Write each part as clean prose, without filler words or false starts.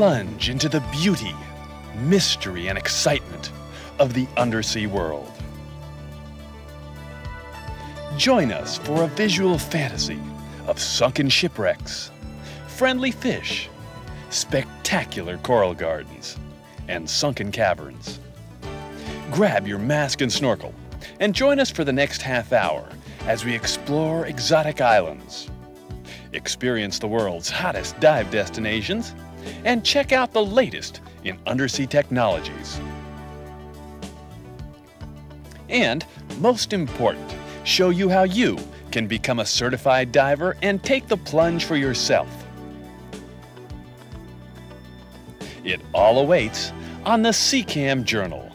plunge into the beauty, mystery, and excitement of the undersea world. Join us for a visual fantasy of sunken shipwrecks, friendly fish, spectacular coral gardens, and sunken caverns. Grab your mask and snorkel and join us for the next half hour as we explore exotic islands, experience the world's hottest dive destinations, and check out the latest in undersea technologies. And, most important, show you how you can become a certified diver and take the plunge for yourself. It all awaits on the Seacam Journal.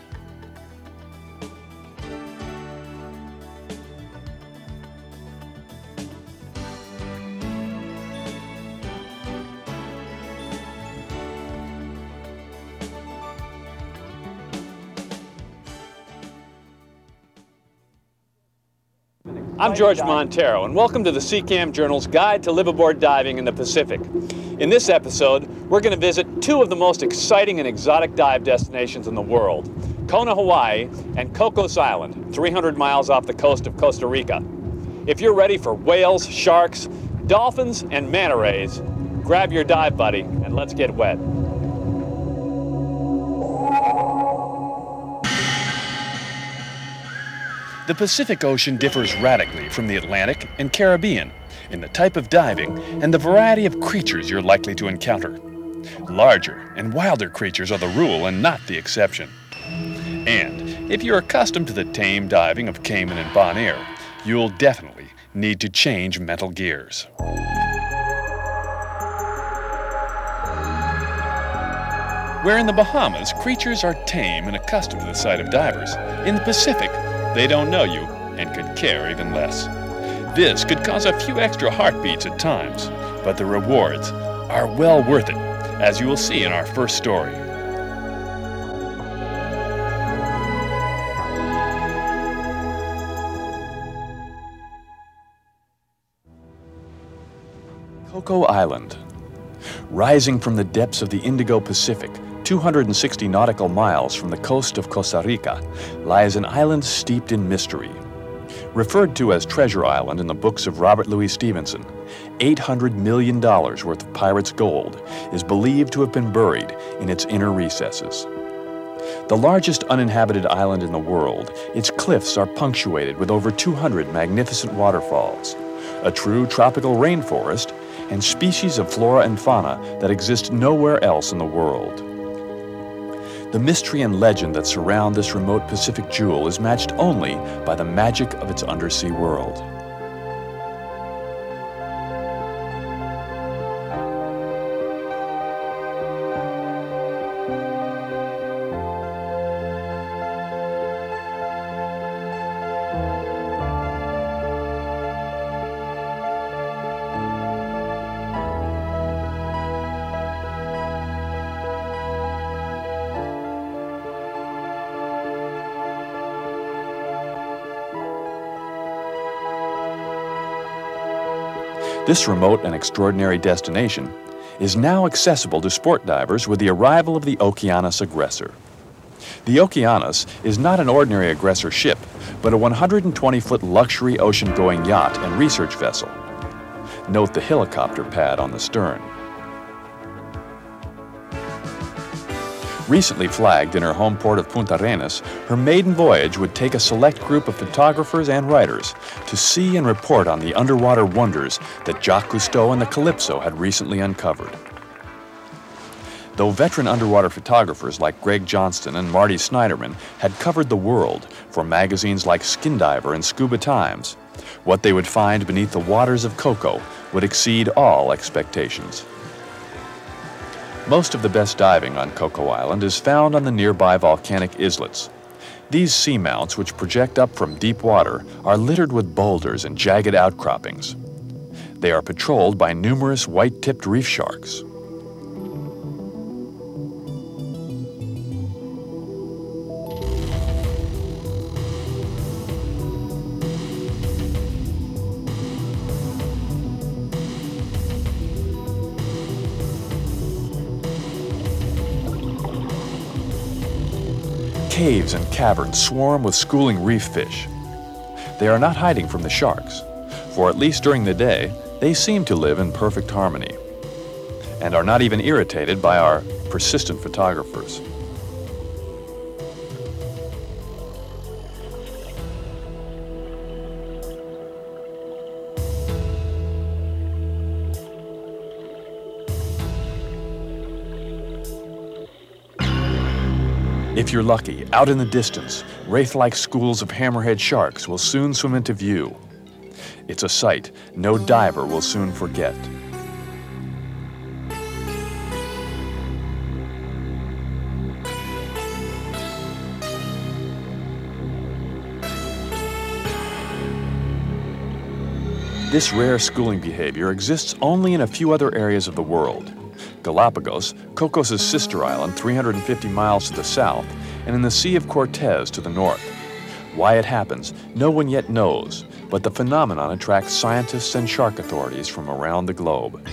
I'm George Montero, and welcome to the Seacam Journal's Guide to Liveaboard Diving in the Pacific. In this episode, we're going to visit two of the most exciting and exotic dive destinations in the world, Kona, Hawaii, and Cocos Island, 300 miles off the coast of Costa Rica. If you're ready for whales, sharks, dolphins, and manta rays, grab your dive buddy and let's get wet. The Pacific Ocean differs radically from the Atlantic and Caribbean in the type of diving and the variety of creatures you're likely to encounter. Larger and wilder creatures are the rule and not the exception. And if you're accustomed to the tame diving of Cayman and Bonaire, you'll definitely need to change mental gears. Where in the Bahamas, creatures are tame and accustomed to the sight of divers, in the Pacific, they don't know you and could care even less. This could cause a few extra heartbeats at times, but the rewards are well worth it, as you will see in our first story. Coco Island. Rising from the depths of the Indigo Pacific, 260 nautical miles from the coast of Costa Rica, lies an island steeped in mystery. Referred to as Treasure Island in the books of Robert Louis Stevenson, $800 million worth of pirates' gold is believed to have been buried in its inner recesses. The largest uninhabited island in the world, its cliffs are punctuated with over 200 magnificent waterfalls, a true tropical rainforest, and species of flora and fauna that exist nowhere else in the world. The mystery and legend that surround this remote Pacific jewel is matched only by the magic of its undersea world. This remote and extraordinary destination is now accessible to sport divers with the arrival of the Okeanos Aggressor. The Okeanos is not an ordinary aggressor ship, but a 120-foot luxury ocean-going yacht and research vessel. Note the helicopter pad on the stern. Recently flagged in her home port of Punta Arenas, her maiden voyage would take a select group of photographers and writers to see and report on the underwater wonders that Jacques Cousteau and the Calypso had recently uncovered. Though veteran underwater photographers like Greg Johnston and Marty Snyderman had covered the world for magazines like Skin Diver and Scuba Times, what they would find beneath the waters of Coco would exceed all expectations. Most of the best diving on Coco Island is found on the nearby volcanic islets. These seamounts, which project up from deep water, are littered with boulders and jagged outcroppings. They are patrolled by numerous white-tipped reef sharks. Caves and caverns swarm with schooling reef fish. They are not hiding from the sharks, for at least during the day, they seem to live in perfect harmony, and are not even irritated by our persistent photographers. If you're lucky, out in the distance, wraith-like schools of hammerhead sharks will soon swim into view. It's a sight no diver will soon forget. This rare schooling behavior exists only in a few other areas of the world. Galapagos, Cocos' sister island 350 miles to the south, and in the Sea of Cortez to the north. Why it happens, no one yet knows, but the phenomenon attracts scientists and shark authorities from around the globe.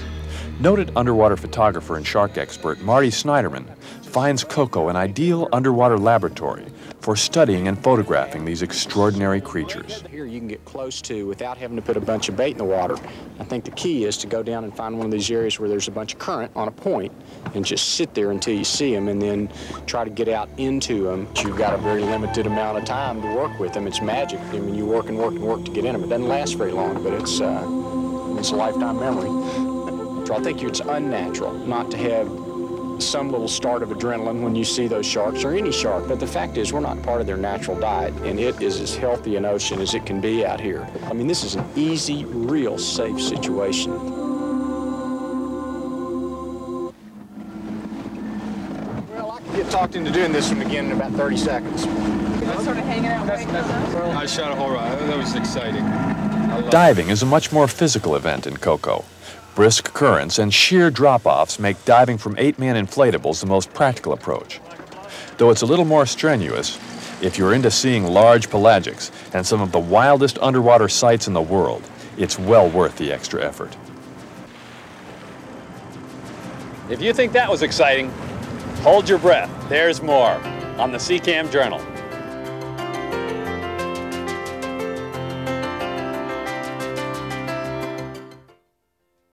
Noted underwater photographer and shark expert Marty Snyderman finds Coco an ideal underwater laboratory for studying and photographing these extraordinary creatures. Here you can get close to without having to put a bunch of bait in the water. I think the key is to go down and find one of these areas where there's a bunch of current on a point and just sit there until you see them and then try to get out into them. You've got a very limited amount of time to work with them. It's magic. I mean, you work and work and work to get in them. It doesn't last very long, but it's a lifetime memory. So I think it's unnatural not to have some little start of adrenaline when you see those sharks, or any shark, but the fact is we're not part of their natural diet, and it is as healthy an ocean as it can be out here. I mean, this is an easy, real safe situation. Well, I can get talked into doing this one again in about 30 seconds. Just sort of hanging out waiting for us? I shot a whole ride. That was exciting. Diving is a much more physical event in Coco. Brisk currents and sheer drop-offs make diving from 8-man inflatables the most practical approach. Though it's a little more strenuous, if you're into seeing large pelagics and some of the wildest underwater sights in the world, it's well worth the extra effort. If you think that was exciting, hold your breath. There's more on the Seacam Journal.